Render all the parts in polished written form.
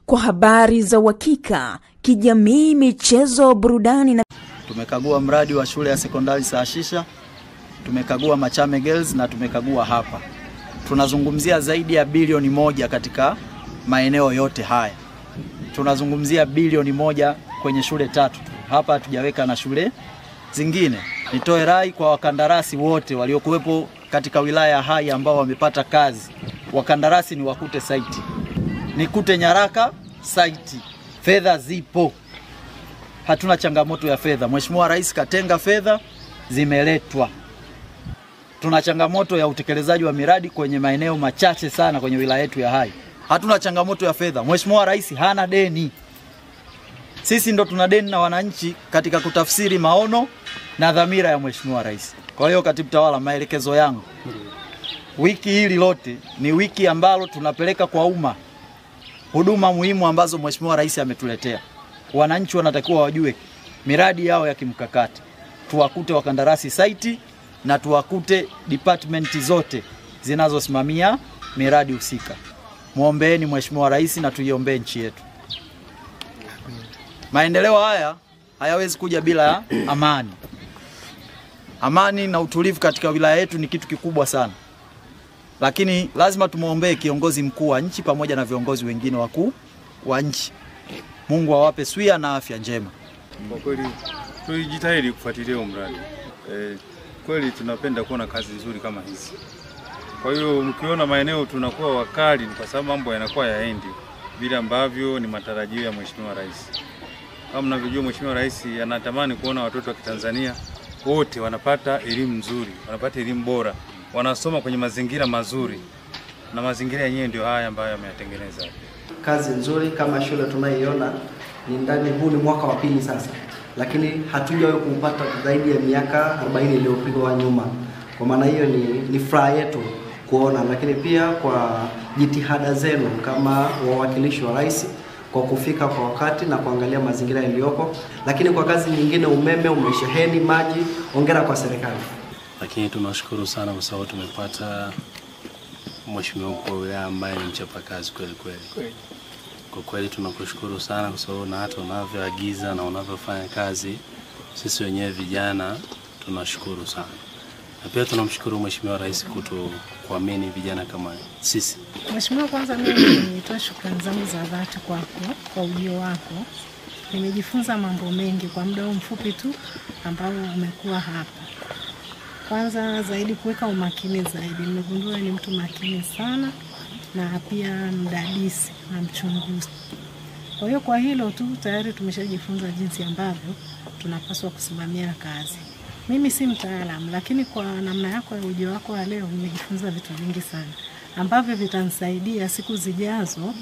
kwa habari za uhakika, kijamii, michezo, burudani na... Tumekagua mradi wa shule ya sekondari Saashisha, tumekagua Machame Girls na tumekagua hapa. Tunazungumzia zaidi ya bilioni 1 katika maeneo yote haya. Tunazungumzia bilioni 1 kwenye shule 3 tu. Hapa hatujaweka na shule zingine. Nitoe rai kwa wakandarasi wote waliokuwepo katika wilaya ya Hai ambao wamepata kazi. Wakandarasi ni wakute site. Nikute nyaraka site. Fedha zipo. Hatuna changamoto ya fedha. Mheshimiwa Rais katenga fedha, zimeletwa. Tuna changamoto ya utekelezaji wa miradi kwenye maeneo machache sana kwenye wilaya yetu ya Hai. Hatuna changamoto ya fedha. Mheshimiwa Rais hana deni. Sisi ndo tuna deni na wananchi katika kutafsiri maono na dhamira ya Mheshimiwa Rais. Kwa hiyo Katibu Tawala, maelekezo yangu wiki hili lote ni wiki ambalo tunapeleka kwa umma huduma muhimu ambazo Mheshimiwa Rais ametuletea. Wananchi wanatakiwa wajue miradi yao ya kimkakati. Tuwakute wakandarasi site na tuwakute department zote zinazosimamia miradi husika. Muombeeni Mheshimiwa Rais na tuiombee nchi yetu. Maendeleo haya hayawezi kuja bila amani. Amani na utulivu katika wilaya yetu ni kitu kikubwa sana. Lakini lazima tumuombee kiongozi mkuu wa nchi pamoja na viongozi wengine wakuu wa nchi. Mungu awape swia na afya njema. Kwa kweli tulijitahidi kufuatilia mradi. Kweli tunapenda kuona kazi nzuri kama hizi. Kwa hiyo mkiona maeneo tunakuwa wakali ni kwa sababu mambo yanakuwa yaendi vile ambavyo ni matarajio ya Mheshimiwa Rais. Kama mnavyojua Mheshimiwa Rais anatamani kuona watoto wa Kitanzania wote wanapata elimu nzuri, wanapata elimu bora, wanasoma kwenye mazingira mazuri. Na mazingira yenyewe ndio haya ambayo yameyatengeneza. Kazi nzuri kama shule tunaiona ni ndani, huu ni mwaka wa pili sasa. Lakini hatujawahi kupata zaidi ya miaka 40 iliyopigwa nyuma. Kwa maana hiyo ni furaha yetu kuona, lakini pia kwa jitihada zenu kama wawakilishi wa Rais kwa kufika kwa wakati na kuangalia mazingira yaliyopo. Lakini kwa kazi nyingine umeme umesheheni, maji, hongera kwa serikali. Lakini tunashukuru sana kwa sababu tumepata mheshimiwa mkuu wa wilaya ambaye ni mchapa kazi kweli kweli. Kwa kweli tunakushukuru sana kwa sababu na hata unavyoagiza na unavyofanya kazi, sisi wenyewe vijana tunashukuru sana. Na pia tunamshukuru Mheshimiwa Rais kuamini vijana kama sisi. Mheshimiwa, kwanza mimi nitoa shukrani zangu za dhati kwako kwa ujio wako. Nimejifunza mambo mengi kwa muda mfupi tu ambao umekuwa hapa. Kwanza zaidi kuweka umakini zaidi. Nimegundua ni mtu makini sana na pia mdadisi na mchunguzi. Kwa hiyo kwa hilo tu tayari tumeshajifunza jinsi ambavyo tunapaswa kusimamia kazi. Mimi si mtaalamu, lakini kwa namna yako ya ujio wako wa leo nimejifunza vitu vingi sana ambavyo vitanisaidia siku zijazo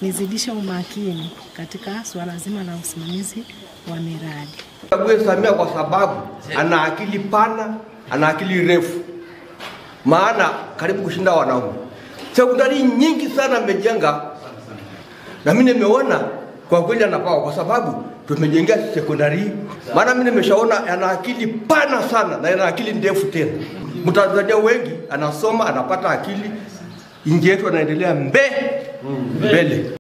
nizidishe umakini katika swala zima la usimamizi wa miradi. Chague Samia kwa sababu ana akili pana, ana akili refu. Maana karibu kushinda wanaume. Sekondari nyingi sana amejenga. Na mimi nimeona kwa kweli anapawa kwa sababu tumejengea sekondari. Maana mimi nimeshaona ana akili pana sana na ana akili ndefu tena. Mtanzania wengi anasoma, anapata akili, nchi yetu anaendelea mbele.